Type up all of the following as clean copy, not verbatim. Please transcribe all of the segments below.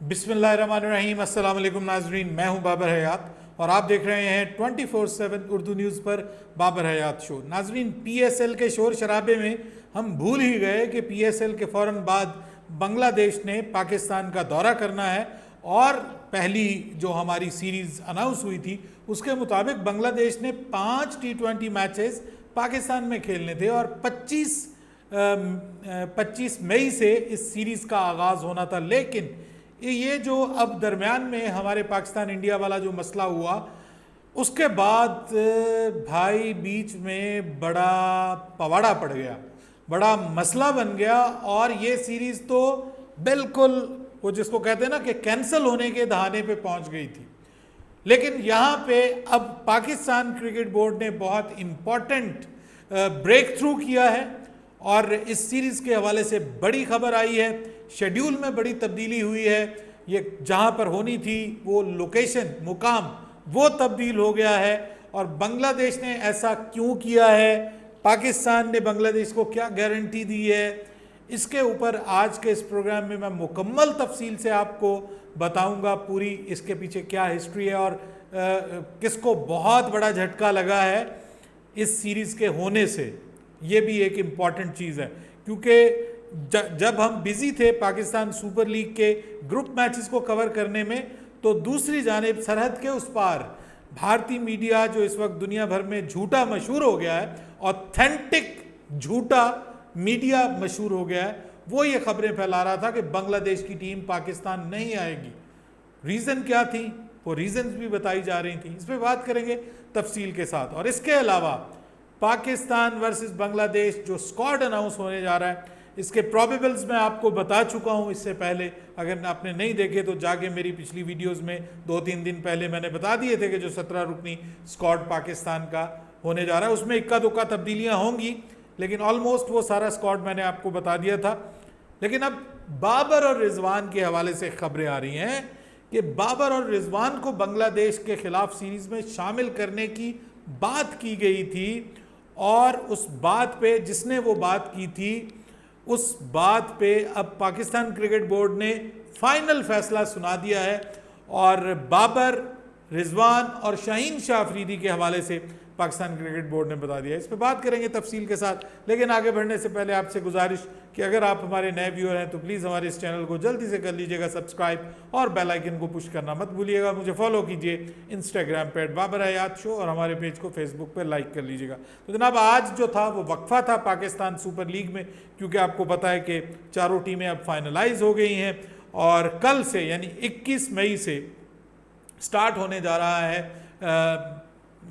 बिस्मिल्लाहिर्रहमानिर्रहीम। अस्सलाम वालेकुम नाजरीन, मैं हूं बाबर हयात और आप देख रहे हैं 24/7 उर्दू न्यूज़ पर बाबर हयात शो। नाजरीन, पीएसएल के शोर शराबे में हम भूल ही गए कि पीएसएल के फ़ौरन बाद बांग्लादेश ने पाकिस्तान का दौरा करना है और पहली जो हमारी सीरीज़ अनाउंस हुई थी उसके मुताबिक बांग्लादेश ने 5 T20 मैचेस पाकिस्तान में खेलने थे और 25 मई से इस सीरीज़ का आगाज़ होना था। लेकिन ये जो अब दरमियान में हमारे पाकिस्तान इंडिया वाला जो मसला हुआ उसके बाद भाई बीच में बड़ा पवाड़ा पड़ गया, बड़ा मसला बन गया और ये सीरीज़ तो बिल्कुल वो जिसको कहते हैं ना कि कैंसिल होने के दहाने पे पहुंच गई थी। लेकिन यहाँ पे अब पाकिस्तान क्रिकेट बोर्ड ने बहुत इम्पॉर्टेंट ब्रेक थ्रू किया है और इस सीरीज़ के हवाले से बड़ी खबर आई है। शेड्यूल में बड़ी तब्दीली हुई है। ये जहाँ पर होनी थी वो लोकेशन मुकाम वो तब्दील हो गया है और बांग्लादेश ने ऐसा क्यों किया है, पाकिस्तान ने बांग्लादेश को क्या गारंटी दी है, इसके ऊपर आज के इस प्रोग्राम में मैं मुकम्मल तफसील से आपको बताऊंगा पूरी इसके पीछे क्या हिस्ट्री है और किसको बहुत बड़ा झटका लगा है इस सीरीज़ के होने से। ये भी एक इम्पॉर्टेंट चीज़ है क्योंकि जब हम बिजी थे पाकिस्तान सुपर लीग के ग्रुप मैचेस को कवर करने में, तो दूसरी जानिब सरहद के उस पार भारतीय मीडिया जो इस वक्त दुनिया भर में झूठा मशहूर हो गया है, ऑथेंटिक झूठा मीडिया मशहूर हो गया है, वो ये खबरें फैला रहा था कि बांग्लादेश की टीम पाकिस्तान नहीं आएगी। रीज़न क्या थी, वो रीज़न्स भी बताई जा रही थी। इस पर बात करेंगे तफसील के साथ। और इसके अलावा पाकिस्तान वर्सेस बांग्लादेश जो स्क्वाड अनाउंस होने जा रहा है इसके प्रोबेबल्स मैं आपको बता चुका हूं इससे पहले। अगर आपने नहीं देखे तो जाके मेरी पिछली वीडियोस में 2-3 दिन पहले मैंने बता दिए थे कि जो 17 रुकनी स्क्वाड पाकिस्तान का होने जा रहा है उसमें इक्का दुक्का तब्दीलियां होंगी, लेकिन ऑलमोस्ट वो सारा स्क्वाड मैंने आपको बता दिया था। लेकिन अब बाबर और रिजवान के हवाले से खबरें आ रही हैं कि बाबर और रिजवान को बांग्लादेश के खिलाफ सीरीज में शामिल करने की बात की गई थी और उस बात पे जिसने वो बात की थी उस बात पे अब पाकिस्तान क्रिकेट बोर्ड ने फाइनल फैसला सुना दिया है और बाबर, रिजवान और शाहीन शाह अफरीदी के हवाले से पाकिस्तान क्रिकेट बोर्ड ने बता दिया। इस पर बात करेंगे तफसील के साथ, लेकिन आगे बढ़ने से पहले आपसे गुजारिश कि अगर आप हमारे नए व्यूअर हैं तो प्लीज़ हमारे इस चैनल को जल्दी से कर लीजिएगा सब्सक्राइब और बेल आइकन को पुश करना मत भूलिएगा। मुझे फॉलो कीजिए इंस्टाग्राम पे @बाबर हयात शो और हमारे पेज को फेसबुक पर लाइक कर लीजिएगा। तो जनाब, आज जो था वो वक्फा था पाकिस्तान सुपर लीग में, क्योंकि आपको पता है कि चारों टीमें अब फाइनलाइज हो गई हैं और कल से यानी 21 मई से स्टार्ट होने जा रहा है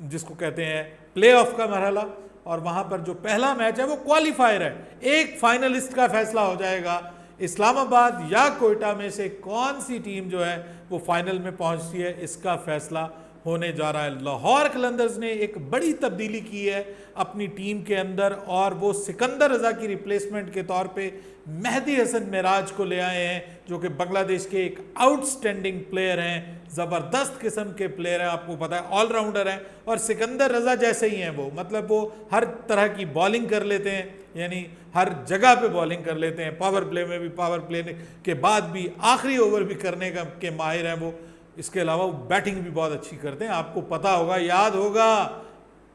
जिसको कहते हैं प्ले ऑफ का मरहला। और वहाँ पर जो पहला मैच है वो क्वालिफायर है, एक फाइनलिस्ट का फैसला हो जाएगा। इस्लामाबाद या कोयटा में से कौन सी टीम जो है वो फाइनल में पहुँचती है, इसका फैसला होने जा रहा है। लाहौर कलंदर्स ने एक बड़ी तब्दीली की है अपनी टीम के अंदर और वो सिकंदर रजा की रिप्लेसमेंट के तौर पे मेहदी हसन मिराज को ले आए हैं, जो कि बांग्लादेश के एक आउटस्टैंडिंग प्लेयर हैं, ज़बरदस्त किस्म के प्लेयर हैं, आपको पता है ऑलराउंडर हैं। और सिकंदर रजा जैसे ही हैं वो, मतलब वो हर तरह की बॉलिंग कर लेते हैं, यानी हर जगह पे बॉलिंग कर लेते हैं, पावर प्ले में भी, पावर प्ले के बाद भी, आखिरी ओवर भी करने के माहिर हैं वो। इसके अलावा वो बैटिंग भी बहुत अच्छी करते हैं। आपको पता होगा, याद होगा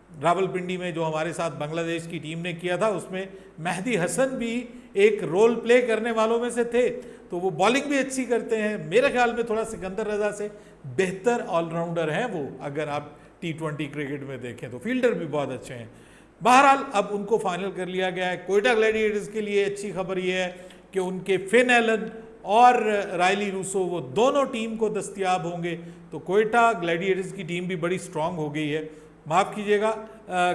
रावलपिंडी में जो हमारे साथ बांग्लादेश की टीम ने किया था उसमें मेहदी हसन भी एक रोल प्ले करने वालों में से थे, तो वो बॉलिंग भी अच्छी करते हैं। मेरे ख्याल में थोड़ा सिकंदर रजा से बेहतर ऑलराउंडर हैं वो, अगर आप T20 क्रिकेट में देखें तो फील्डर भी बहुत अच्छे हैं। बहरहाल अब उनको फाइनल कर लिया गया है। कोयटा ग्लैडिएटर्स के लिए अच्छी खबर ये है कि उनके फिन एलन और रायली रूसो वो दोनों टीम को दस्तयाब होंगे, तो कोयटा ग्लैडिएटर्स की टीम भी बड़ी स्ट्रांग हो गई है। माफ़ कीजिएगा,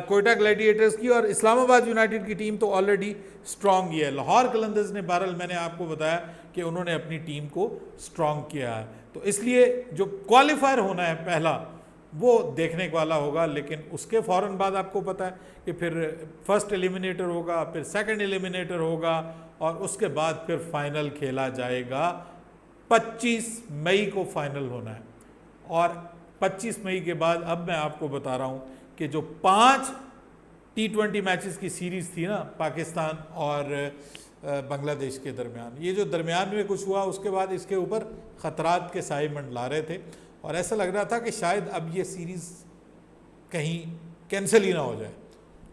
कोयटा ग्लैडिएटर्स की और इस्लामाबाद यूनाइटेड की टीम तो ऑलरेडी स्ट्रांग ही है। लाहौर कलंदर्स ने बहरहाल मैंने आपको बताया कि उन्होंने अपनी टीम को स्ट्रांग किया है, तो इसलिए जो क्वालिफायर होना है पहला वो देखने वाला होगा। लेकिन उसके फ़ौरन बाद आपको पता है कि फिर फर्स्ट एलिमिनेटर होगा, फिर सेकंड एलिमिनेटर होगा और उसके बाद फिर फाइनल खेला जाएगा। 25 मई को फाइनल होना है और 25 मई के बाद अब मैं आपको बता रहा हूँ कि जो 5 T20 मैचेस की सीरीज़ थी ना पाकिस्तान और बांग्लादेश के दरमियान। ये जो दरमियान में कुछ हुआ उसके बाद इसके ऊपर ख़तरात के साए मंडला रहे थे और ऐसा लग रहा था कि शायद अब ये सीरीज़ कहीं कैंसिल ही ना हो जाए।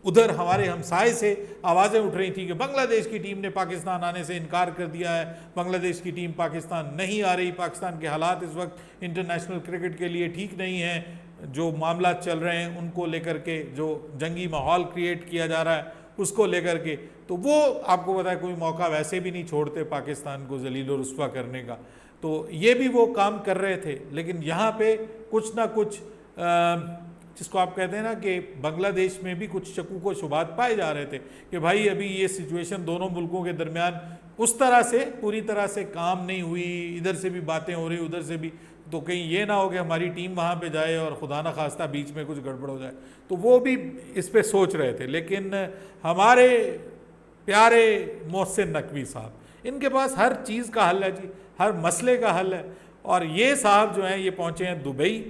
उधर हमारे हमसाए से आवाज़ें उठ रही थी कि बांग्लादेश की टीम ने पाकिस्तान आने से इनकार कर दिया है, बांग्लादेश की टीम पाकिस्तान नहीं आ रही, पाकिस्तान के हालात इस वक्त इंटरनेशनल क्रिकेट के लिए ठीक नहीं हैं, जो मामला चल रहे हैं उनको लेकर के, जो जंगी माहौल क्रिएट किया जा रहा है उसको लेकर के। तो वो आपको पता है कोई मौका वैसे भी नहीं छोड़ते पाकिस्तान को जलील और रुस्वा करने का, तो ये भी वो काम कर रहे थे। लेकिन यहाँ पे कुछ ना कुछ जिसको आप कहते हैं ना कि बांग्लादेश में भी कुछ शकूक व शुबात पाए जा रहे थे कि भाई अभी ये सिचुएशन दोनों मुल्कों के दरमियान उस तरह से पूरी तरह से काम नहीं हुई, इधर से भी बातें हो रही उधर से भी, तो कहीं ये ना हो कि हमारी टीम वहाँ पे जाए और खुदा न खास्ता बीच में कुछ गड़बड़ हो जाए। तो वो भी इस पे सोच रहे थे। लेकिन हमारे प्यारे मोहसिन नकवी साहब, इनके पास हर चीज़ का हल है जी, हर मसले का हल है। और ये साहब जो हैं ये पहुँचे हैं दुबई,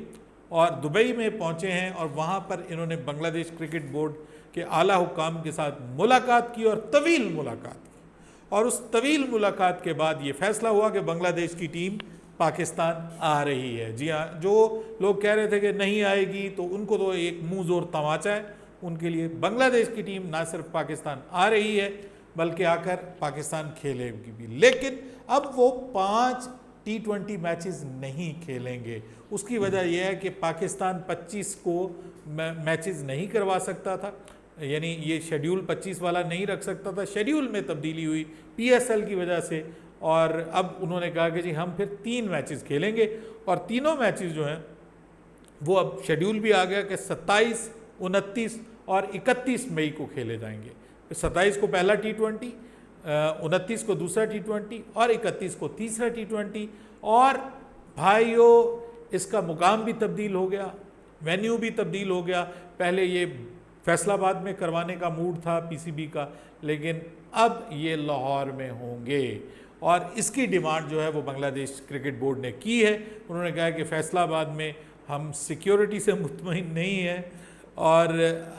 और दुबई में पहुँचे हैं और वहाँ पर इन्होंने बांग्लादेश क्रिकेट बोर्ड के आला हुकाम के साथ मुलाकात की और तवील मुलाकात की। और उस तवील मुलाकात के बाद ये फैसला हुआ कि बांग्लादेश की टीम पाकिस्तान आ रही है। जी हाँ, जो लोग कह रहे थे कि नहीं आएगी तो उनको तो एक मुंह जोर तमाचा है उनके लिए। बांग्लादेश की टीम ना सिर्फ पाकिस्तान आ रही है बल्कि आकर पाकिस्तान खेलेगी भी। लेकिन अब वो 5 T20 मैचेस नहीं खेलेंगे। उसकी वजह यह है कि पाकिस्तान 25 को मैचेस नहीं करवा सकता था, यानी ये शेड्यूल 25 वाला नहीं रख सकता था। शेड्यूल में तब्दीली हुई PSL की वजह से, और अब उन्होंने कहा कि जी हम फिर 3 मैचेस खेलेंगे। और तीनों मैचेस जो हैं वो अब शेड्यूल भी आ गया कि 27, 29 और 31 मई को खेले जाएंगे। 27 को पहला T20, 29 को दूसरा T20 और 31 को तीसरा T20। और भाइयों इसका मुकाम भी तब्दील हो गया, वेन्यू भी तब्दील हो गया। पहले ये फैसलाबाद में करवाने का मूड था PCB का, लेकिन अब ये लाहौर में होंगे। और इसकी डिमांड जो है वो बांग्लादेश क्रिकेट बोर्ड ने की है। उन्होंने कहा कि फैसलाबाद में हम सिक्योरिटी से मुतमईन नहीं हैं और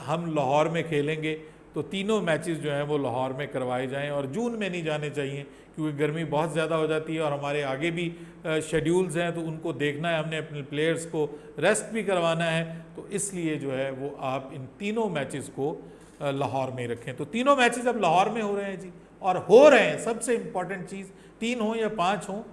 हम लाहौर में खेलेंगे, तो तीनों मैचेस जो हैं वो लाहौर में करवाए जाएं और जून में नहीं जाने चाहिए क्योंकि गर्मी बहुत ज़्यादा हो जाती है और हमारे आगे भी शेड्यूल्स हैं, तो उनको देखना है, हमने अपने प्लेयर्स को रेस्ट भी करवाना है। तो इसलिए जो है वो आप इन तीनों मैचेस को लाहौर में ही रखें। तो तीनों मैचेस अब लाहौर में हो रहे हैं जी, और हो रहे हैं। सबसे इम्पॉर्टेंट चीज़ 3 हो या 5 हो,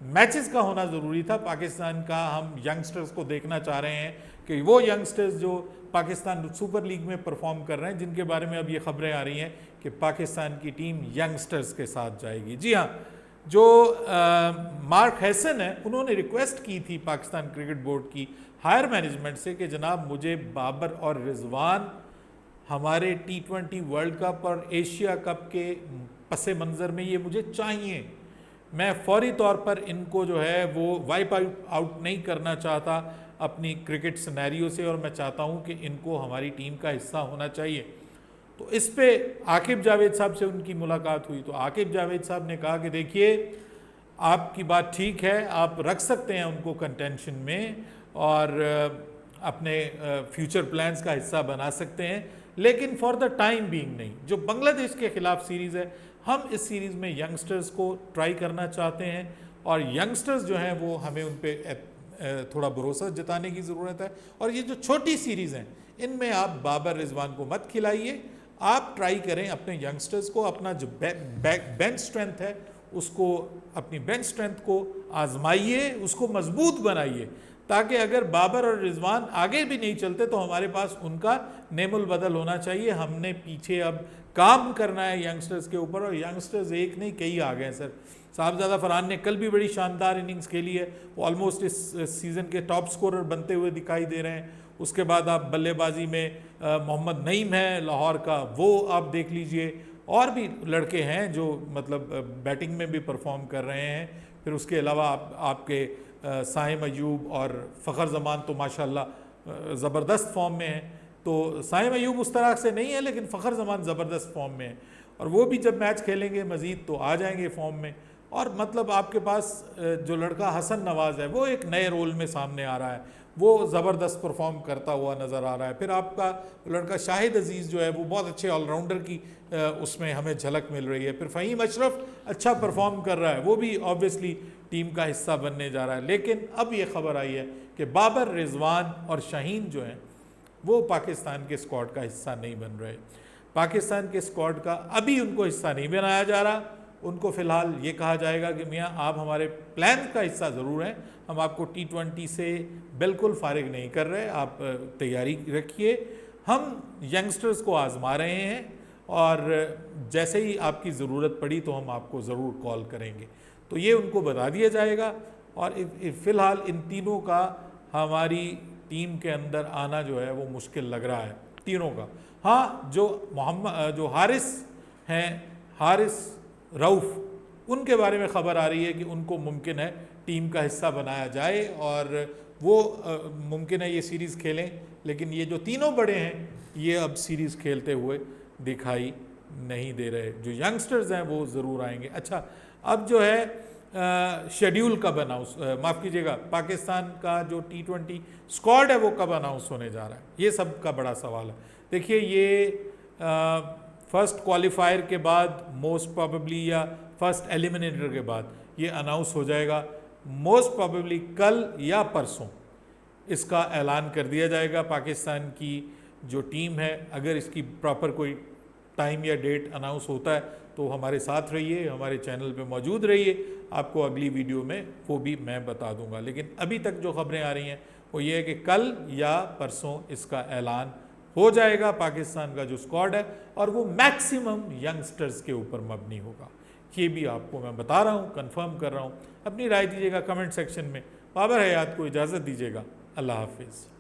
मैचेस का होना ज़रूरी था। पाकिस्तान का हम यंगस्टर्स को देखना चाह रहे हैं कि वो यंगस्टर्स जो पाकिस्तान सुपर लीग में परफॉर्म कर रहे हैं, जिनके बारे में अब ये खबरें आ रही हैं कि पाकिस्तान की टीम यंगस्टर्स के साथ जाएगी। जी हाँ, जो मार्क हैसन है उन्होंने रिक्वेस्ट की थी पाकिस्तान क्रिकेट बोर्ड की हायर मैनेजमेंट से कि जनाब मुझे बाबर और रिजवान हमारे T20 वर्ल्ड कप और एशिया कप के पस मंज़र में ये मुझे चाहिए। मैं फौरी तौर पर इनको जो है वो वाइप आउट नहीं करना चाहता अपनी क्रिकेट सिनेरियो से, और मैं चाहता हूं कि इनको हमारी टीम का हिस्सा होना चाहिए। तो इस पे आकिब जावेद साहब से उनकी मुलाकात हुई, तो आकिब जावेद साहब ने कहा कि देखिए आपकी बात ठीक है, आप रख सकते हैं उनको कंटेंशन में और अपने फ्यूचर प्लान्स का हिस्सा बना सकते हैं, लेकिन फॉर द टाइम बीइंग नहीं। जो बांग्लादेश के ख़िलाफ़ सीरीज़ है, हम इस सीरीज़ में यंगस्टर्स को ट्राई करना चाहते हैं और यंगस्टर्स जो हैं वो हमें उन पर थोड़ा भरोसा जताने की ज़रूरत है। और ये जो छोटी सीरीज़ हैं इनमें आप बाबर रिजवान को मत खिलाइए, आप ट्राई करें अपने यंगस्टर्स को, अपना जो बेंच स्ट्रेंथ है उसको, अपनी बेंच स्ट्रेंथ को आजमाइए, उसको मजबूत बनाइए, ताकि अगर बाबर और रिजवान आगे भी नहीं चलते तो हमारे पास उनका नेमुल बदल होना चाहिए। हमने पीछे अब काम करना है यंगस्टर्स के ऊपर, और यंगस्टर्स एक नहीं कई आ गए हैं सर। साहबजादा फरहान ने कल भी बड़ी शानदार इनिंग्स खेली है, वो ऑलमोस्ट इस सीज़न के टॉप स्कोरर बनते हुए दिखाई दे रहे हैं। उसके बाद आप बल्लेबाजी में मोहम्मद नईम है लाहौर का, वो आप देख लीजिए, और भी लड़के हैं जो मतलब बैटिंग में भी परफॉर्म कर रहे हैं। फिर उसके अलावा आपके साइम अयूब और फ़खर जमान तो माशाल्लाह ज़बरदस्त फॉर्म में हैं। तो साइम अयूब उस तरह से नहीं है, लेकिन फ़खर जमान ज़बरदस्त फॉर्म में है, और वो भी जब मैच खेलेंगे मज़ीद तो आ जाएंगे फॉर्म में। और मतलब आपके पास जो लड़का हसन नवाज़ है वो एक नए रोल में सामने आ रहा है, वो ज़बरदस्त परफॉर्म करता हुआ नज़र आ रहा है। फिर आपका लड़का शाहिद अजीज़ जो है वो बहुत अच्छे ऑलराउंडर की उसमें हमें झलक मिल रही है। फिर फ़हीम अशरफ अच्छा परफॉर्म कर रहा है, वो भी ऑब्वियसली टीम का हिस्सा बनने जा रहा है। लेकिन अब ये खबर आई है कि बाबर, रिजवान और शाहीन जो हैं वो पाकिस्तान के स्क्वाड का हिस्सा नहीं बन रहे। पाकिस्तान के स्क्वाड का अभी उनको हिस्सा नहीं बनाया जा रहा। उनको फ़िलहाल ये कहा जाएगा कि मियाँ आप हमारे प्लान का हिस्सा ज़रूर हैं, हम आपको T20 से बिल्कुल फारिग नहीं कर रहे, आप तैयारी रखिए, हम यंगस्टर्स को आज़मा रहे हैं और जैसे ही आपकी ज़रूरत पड़ी तो हम आपको ज़रूर कॉल करेंगे। तो ये उनको बता दिया जाएगा। और फ़िलहाल इन तीनों का हमारी टीम के अंदर आना जो है वो मुश्किल लग रहा है, तीनों का। हाँ, जो हारिस हैं, हारिस रऊफ़, उनके बारे में ख़बर आ रही है कि उनको मुमकिन है टीम का हिस्सा बनाया जाए और वो मुमकिन है ये सीरीज़ खेलें। लेकिन ये जो तीनों बड़े हैं ये अब सीरीज़ खेलते हुए दिखाई नहीं दे रहे। जो यंगस्टर्स हैं वो ज़रूर आएंगे। अच्छा, अब जो है शेड्यूल कब अनाउंस, माफ़ कीजिएगा, पाकिस्तान का जो T20 स्क्वाड है वो कब अनाउंस होने जा रहा है, ये सब का बड़ा सवाल है। देखिए, ये फर्स्ट क्वालिफायर के बाद मोस्ट प्रोबेबली या फर्स्ट एलिमिनेटर के बाद ये अनाउंस हो जाएगा। मोस्ट प्रोबेबली कल या परसों इसका ऐलान कर दिया जाएगा। पाकिस्तान की जो टीम है, अगर इसकी प्रॉपर कोई टाइम या डेट अनाउंस होता है तो हमारे साथ रहिए, हमारे चैनल पे मौजूद रहिए, आपको अगली वीडियो में वो भी मैं बता दूंगा। लेकिन अभी तक जो खबरें आ रही हैं वो ये है कि कल या परसों इसका ऐलान हो जाएगा। पाकिस्तान का जो स्क्वाड है और वो मैक्सिमम यंगस्टर्स के ऊपर मबनी होगा, ये भी आपको मैं बता रहा हूँ, कंफर्म कर रहा हूँ। अपनी राय दीजिएगा कमेंट सेक्शन में। बाबर हयात को इजाज़त दीजिएगा। अल्लाह हाफिज़।